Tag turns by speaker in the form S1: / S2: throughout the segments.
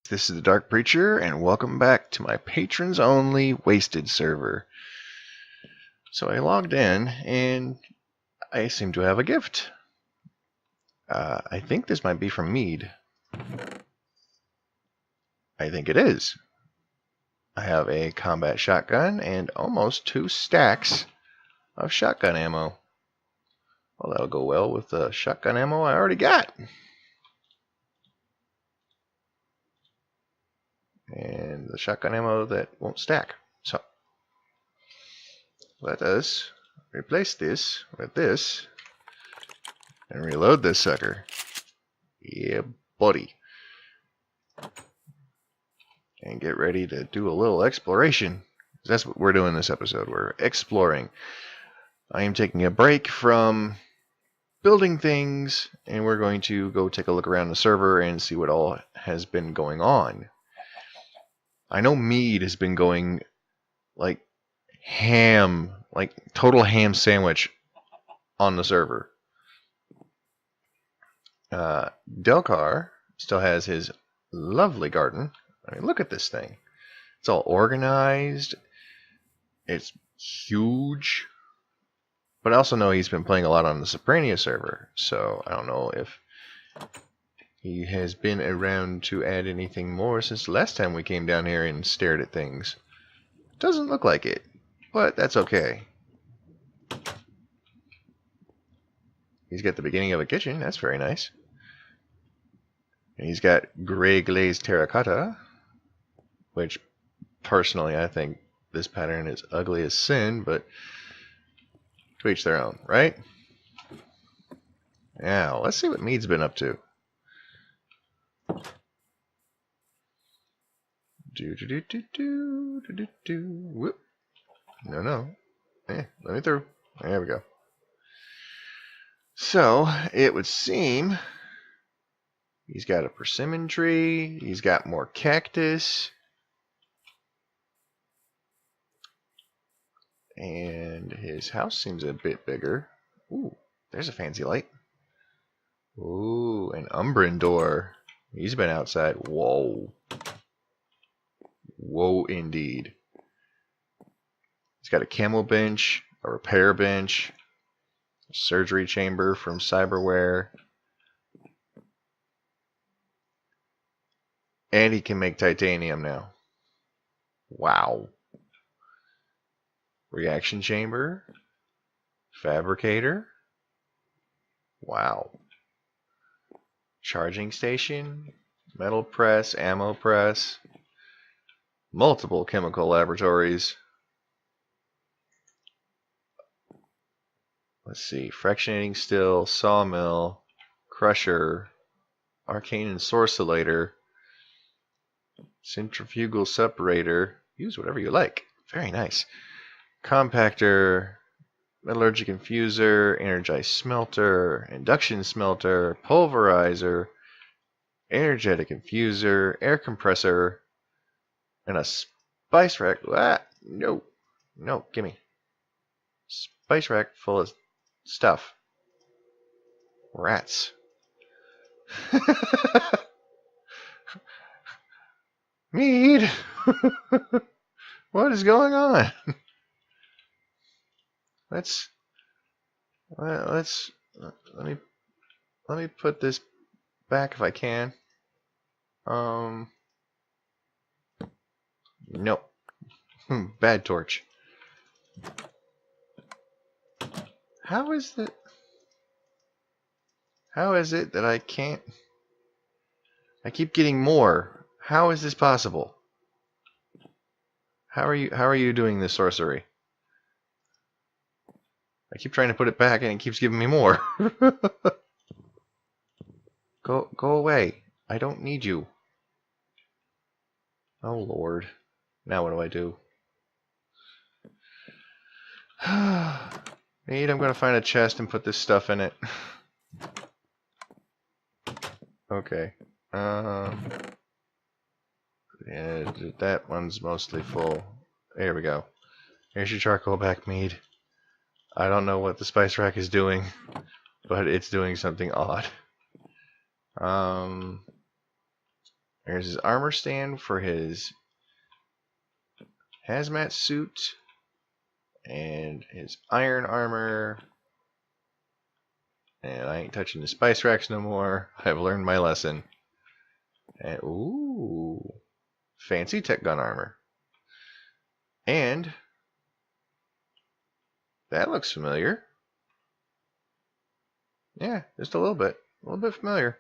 S1: This is the Dark Preacher, and welcome back to my patrons-only Wasted server. So I logged in, and I seem to have a gift. I think this might be from Mead. I think it is. I have a combat shotgun and almost 2 stacks of shotgun ammo. Well, that'll go well with the shotgun ammo I already got. And the shotgun ammo that won't stack. So let us replace this with this and reload this sucker. Yeah, buddy. And get ready to do a little exploration. That's what we're doing this episode. We're exploring. I am taking a break from building things, and we're going to go take a look around the server and see what all has been going on. I know Mead has been going like ham, like total ham sandwich on the server. Delcar still has his lovely garden. I mean, look at this thing. It's all organized. It's huge. But I also know he's been playing a lot on the Soprania server, so I don't know if he has been around to add anything more since the last time we came down here and stared at things. Doesn't look like it, but that's okay. He's got the beginning of a kitchen. That's very nice. And he's got gray glazed terracotta, which personally I think this pattern is ugly as sin, but to each their own, right? Now, let's see what Mead's been up to. Whoop. No. Let me through. There we go. So, it would seem he's got a persimmon tree. He's got more cactus. And his house seems a bit bigger. Ooh, there's a fancy light. Ooh, an Umbran door. He's been outside. Whoa. Whoa, indeed. He's got a camel bench, a repair bench, a surgery chamber from Cyberware. And he can make titanium now. Wow. Reaction chamber. Fabricator. Wow. Charging station. Metal press. Ammo press. Multiple chemical laboratories. Let's see. Fractionating still. Sawmill. Crusher. Arcane ensorcellator. Centrifugal separator. Use whatever you like. Very nice. Compactor, metallurgic infuser, energized smelter, induction smelter, pulverizer, energetic infuser, air compressor, and a spice rack. No, gimme. Spice rack full of stuff. Rats. Mead! What is going on? Let me put this back if I can. Nope. Bad torch. How is it that I can't? I keep getting more. How is this possible? How are you doing this sorcery? I keep trying to put it back and it keeps giving me more. Go away. I don't need you. Oh Lord. Now what do I do? Mead, I'm gonna find a chest and put this stuff in it. Okay. Yeah, that one's mostly full. There we go. Here's your charcoal back, Mead. I don't know what the spice rack is doing, but it's doing something odd. There's his armor stand for his hazmat suit and his iron armor. And I ain't touching the spice racks no more. I've learned my lesson. And ooh, fancy tech gun armor. And that looks familiar. Yeah, just a little bit familiar.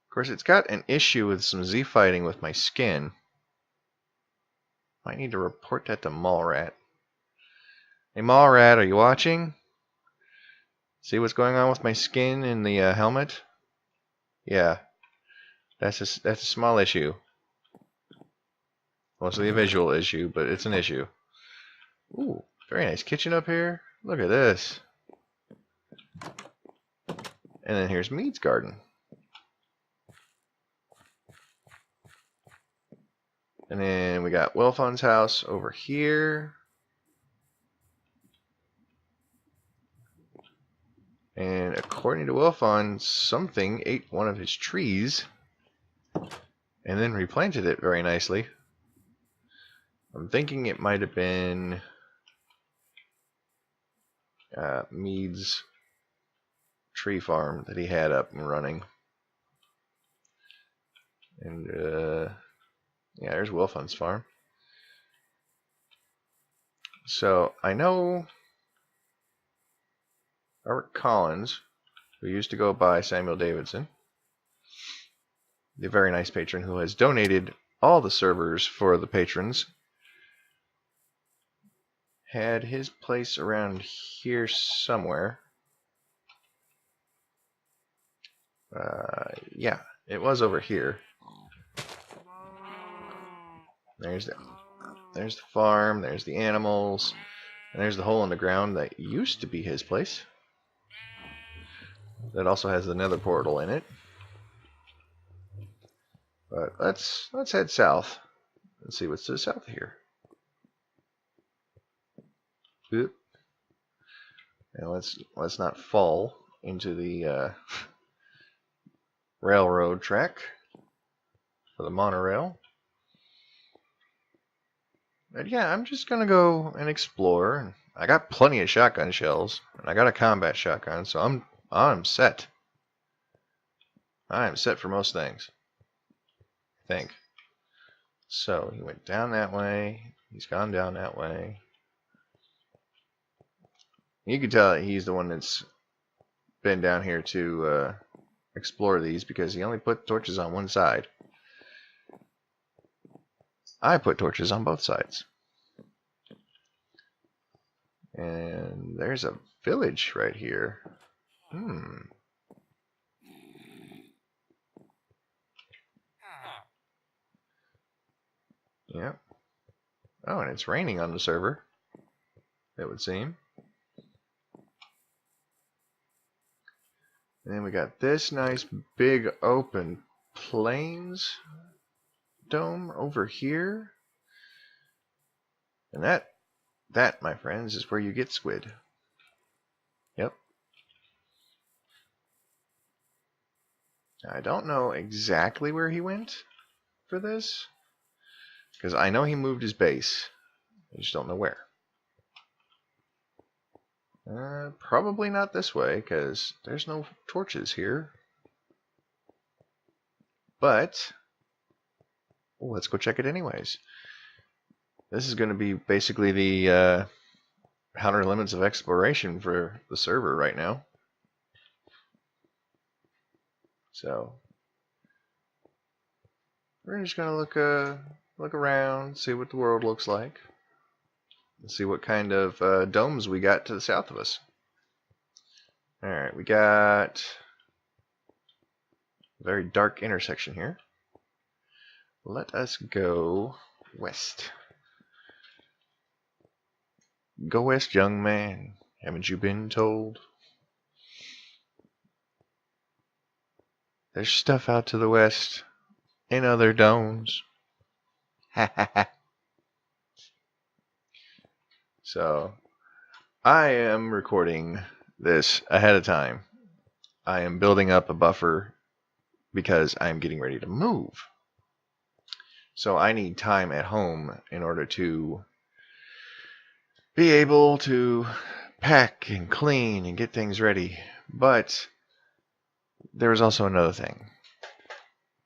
S1: Of course, it's got an issue with some Z fighting with my skin. Might need to report that to Mallrat. Hey Mallrat, are you watching? See what's going on with my skin in the helmet? Yeah, that's a small issue. Mostly a visual issue, but it's an issue. Ooh, very nice kitchen up here. Look at this. And then here's Mead's garden. And then we got Wilfon's house over here. And according to Wilfon, something ate one of his trees and then replanted it very nicely. I'm thinking it might have been Mead's tree farm that he had up and running. And yeah, there's Wilfon's farm. So I know Robert Collins, who used to go by Samuel Davidson, the very nice patron who has donated all the servers for the patrons, had his place around here somewhere. Yeah, it was over here. There's the farm, there's the animals, and there's the hole in the ground that used to be his place. That also has the nether portal in it. But let's head south and see what's to the south here. Oop. And let's not fall into the railroad track for the monorail. But yeah, I'm just gonna go and explore. I got plenty of shotgun shells, and I got a combat shotgun, so I'm set. I am set for most things, I think. So he went down that way. He's gone down that way. You can tell that he's the one that's been down here to explore these because he only put torches on one side. I put torches on both sides. And there's a village right here. Yep. Oh, and it's raining on the server, it would seem. And then we got this nice big open plains dome over here. And that, my friends, is where you get squid. Yep. I don't know exactly where he went for this, because I know he moved his base. I just don't know where. Probably not this way, because there's no torches here. But let's go check it anyways. This is going to be basically the outer limits of exploration for the server right now. So we're just going to look around, see what the world looks like, and see what kind of domes we got to the south of us. All right, we got a very dark intersection here. Let us go west. Go west, young man. Haven't you been told? There's stuff out to the west in other domes. Ha ha ha. So, I am recording this ahead of time. I am building up a buffer because I'm getting ready to move. So I need time at home in order to be able to pack and clean and get things ready. But there is also another thing.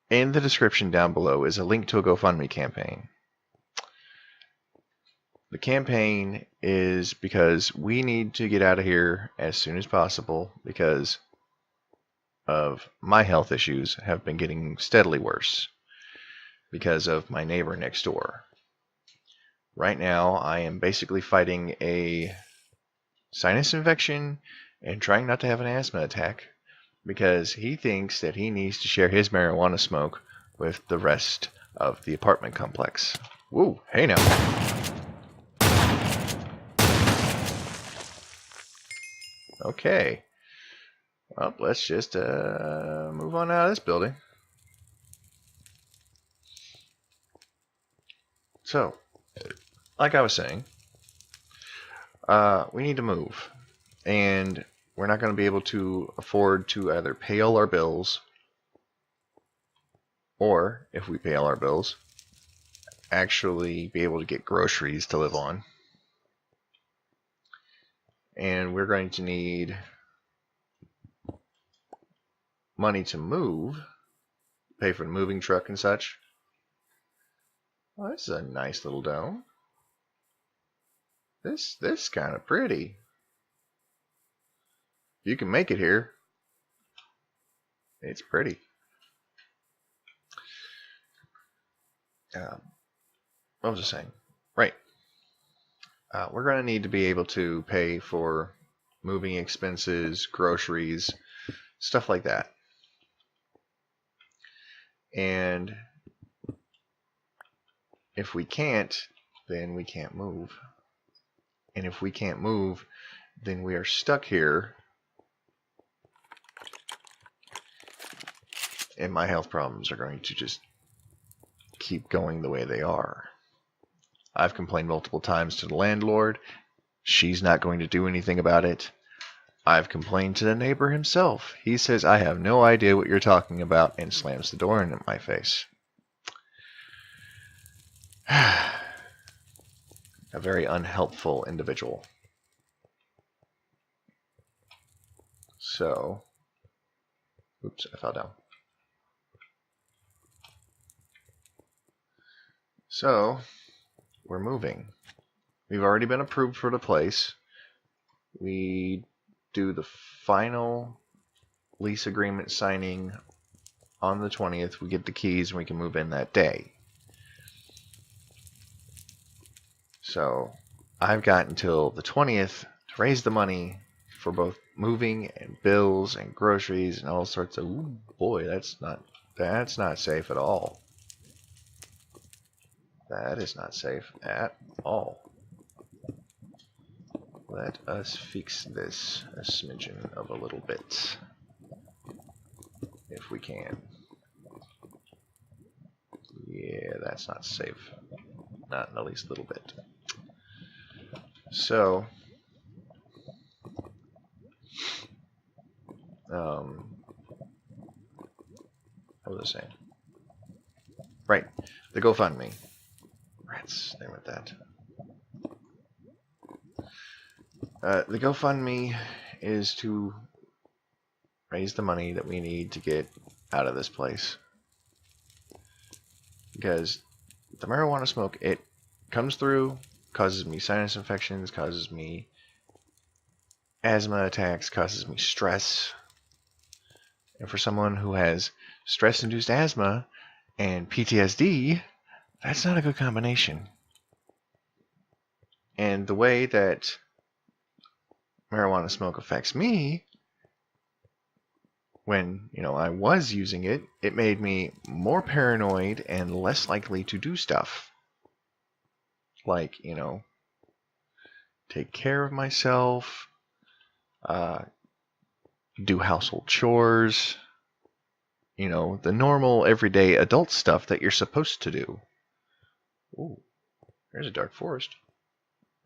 S1: In the description down below is a link to a GoFundMe campaign. The campaign is because we need to get out of here as soon as possible because of my health issues have been getting steadily worse because of my neighbor next door. Right now, I am basically fighting a sinus infection and trying not to have an asthma attack because he thinks that he needs to share his marijuana smoke with the rest of the apartment complex. Woo, hey now. Okay. Well, let's just move on out of this building. So, like I was saying, we need to move. And we're not going to be able to afford to either pay all our bills, or, if we pay all our bills, actually be able to get groceries to live on. And we're going to need money to move, pay for the moving truck and such. Oh, this is a nice little dome. This is kind of pretty. You can make it here. It's pretty. I was just saying. Right. We're going to need to be able to pay for moving expenses, groceries, stuff like that. And if we can't, then we can't move. And if we can't move, then we are stuck here. And my health problems are going to just keep going the way they are. I've complained multiple times to the landlord. She's not going to do anything about it. I've complained to the neighbor himself. He says, I have no idea what you're talking about, and slams the door in my face. A very unhelpful individual. So, oops, I fell down. So, we're moving. We've already been approved for the place. We do the final lease agreement signing on the 20th. We get the keys and we can move in that day. So I've got until the 20th to raise the money for both moving and bills and groceries and all sorts of. Ooh, boy, that's not safe at all. That is not safe at all. Let us fix this a smidgen of a little bit, if we can. Yeah, that's not safe. Not in the least little bit. So, what was I saying? Right, the GoFundMe. Rats, name with that. The GoFundMe is to raise the money that we need to get out of this place. Because the marijuana smoke, it comes through, causes me sinus infections, causes me asthma attacks, causes me stress. And for someone who has stress-induced asthma and PTSD, that's not a good combination. And the way that marijuana smoke affects me, when I was using it, it made me more paranoid and less likely to do stuff. Like, take care of myself, do household chores, the normal everyday adult stuff that you're supposed to do. Ooh, there's a dark forest.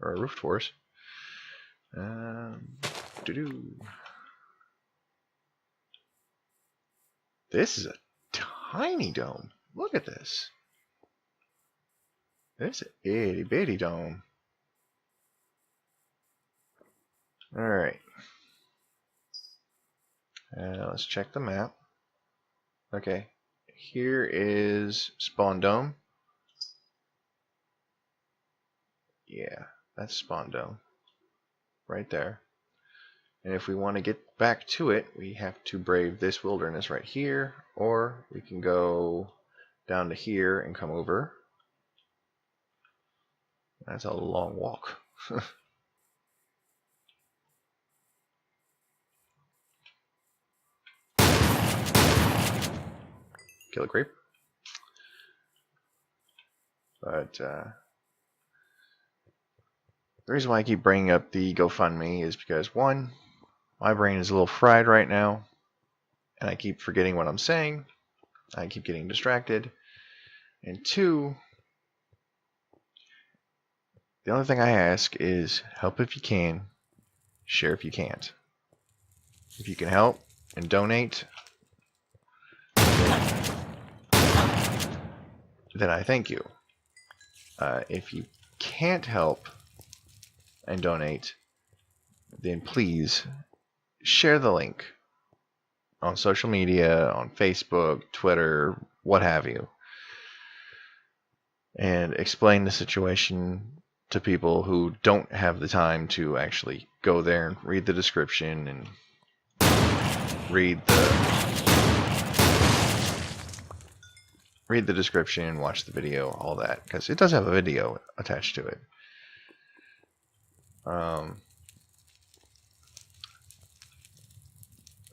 S1: Or a roofed forest. This is a tiny dome. Look at this. It's an itty bitty dome. Alright. Let's check the map. Okay. Here is Spawn Dome. Yeah, that's Spawn Dome. Right there. And if we want to get back to it, we have to brave this wilderness right here, or we can go down to here and come over. That's a long walk. Kill a creep. But the reason why I keep bringing up the GoFundMe is because, one, my brain is a little fried right now, and I keep forgetting what I'm saying. I keep getting distracted. And two, the only thing I ask is help if you can, share if you can't. If you can help and donate, then I thank you. If you can't help and donate, then please share the link on social media, on Facebook, Twitter, what have you, and explain the situation to people who don't have the time to actually go there and read the description and read the description, watch the video, all that, because it does have a video attached to it.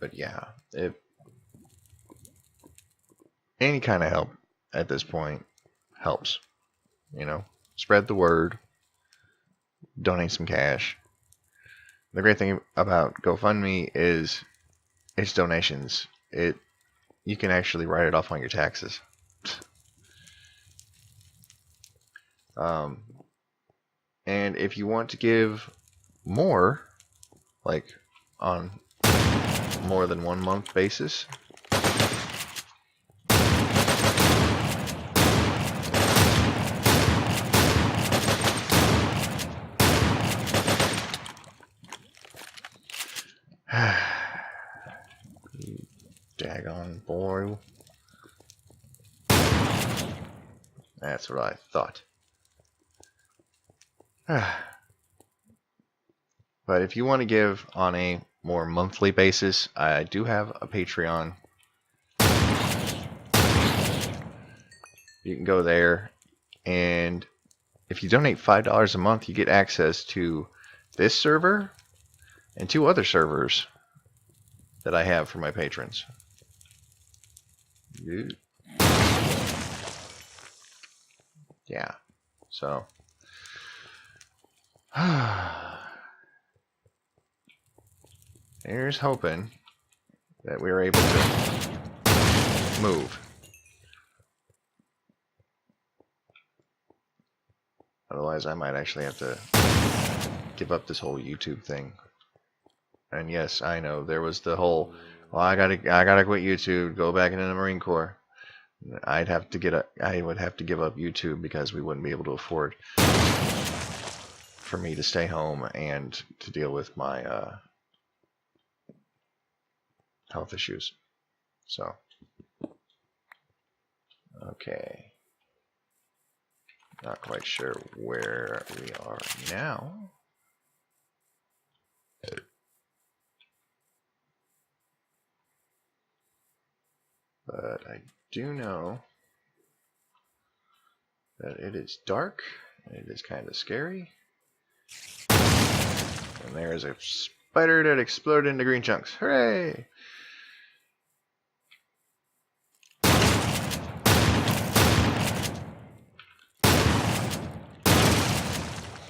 S1: But yeah, if any kind of help at this point helps, you know, spread the word, donate some cash. The great thing about GoFundMe is it's donations. You can actually write it off on your taxes. And if you want to give more, like on more than 1 month basis, daggone boy. That's what I thought. But if you want to give on a more monthly basis, I do have a Patreon. You can go there, and if you donate $5 a month, you get access to this server and 2 other servers that I have for my patrons. Yeah, so here's hoping that we are able to move. Otherwise, I might actually have to give up this whole YouTube thing. And yes, I know there was the whole, well, I gotta quit YouTube, go back into the Marine Corps. I would have to give up YouTube because we wouldn't be able to afford for me to stay home and to deal with my health issues. So, okay. Not quite sure where we are now. But I do know that it is dark, and it is kind of scary. And there is a spider that exploded into green chunks. Hooray!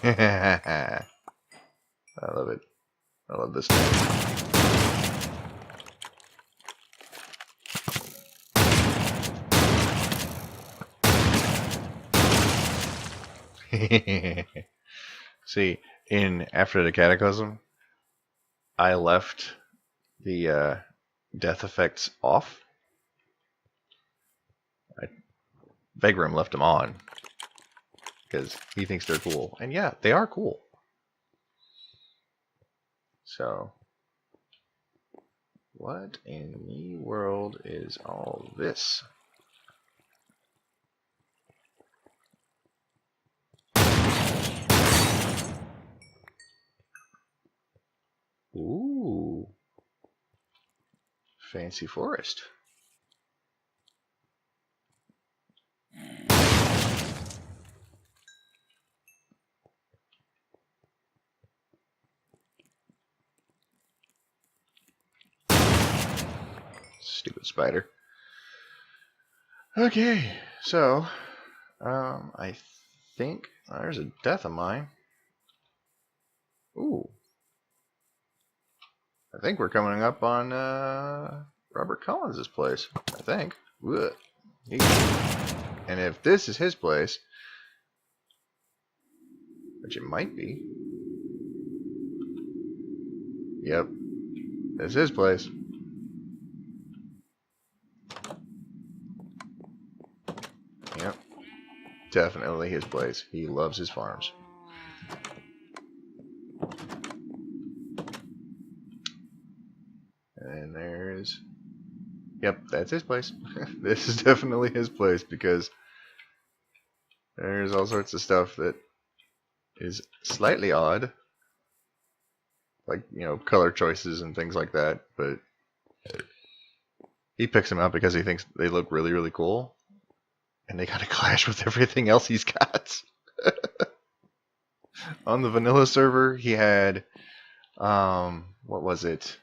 S1: I love it. I love this thing. See, after the Cataclysm, I left the death effects off. Vegrim left them on because he thinks they're cool. And yeah, they are cool. So, what in the world is all this? Ooh. Fancy forest. Stupid spider. Okay, so I think there's a death of mine. Ooh, I think we're coming up on Robert Collins' place. I think. Ugh. And if this is his place, which it might be, yep, this is his place. Yep, definitely his place. He loves his farms. And there's, yep, that's his place. This is definitely his place because there's all sorts of stuff that is slightly odd, like, you know, color choices and things like that, but he picks them out because he thinks they look really, really cool, and they kind of clash with everything else he's got. On the vanilla server, he had, what was it?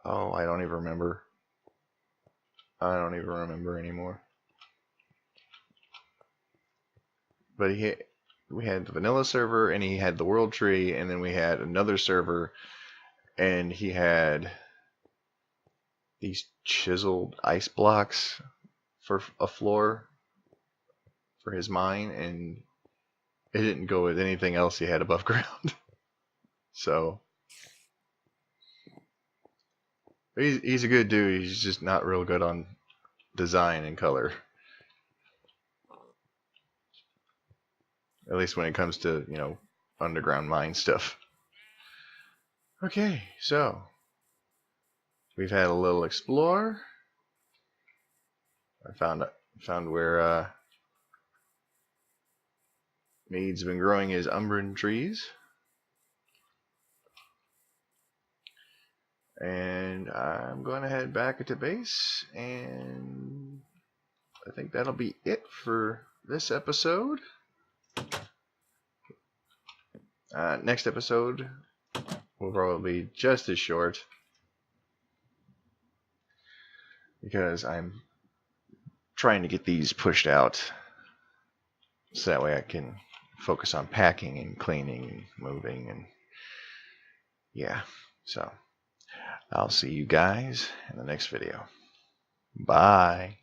S1: Oh, I don't even remember. I don't even remember anymore. But we had the vanilla server, and he had the world tree, and then we had another server, and he had these chiseled ice blocks for a floor for his mine, and it didn't go with anything else he had above ground. So he's a good dude. He's just not real good on design and color. At least when it comes to, you know, underground mine stuff. Okay, so we've had a little explore. I found where Mead's been growing his umbran trees. And I'm going to head back to base, and I think that'll be it for this episode. Next episode will probably be just as short because I'm trying to get these pushed out so that way I can focus on packing and cleaning and moving, and yeah. So I'll see you guys in the next video. Bye.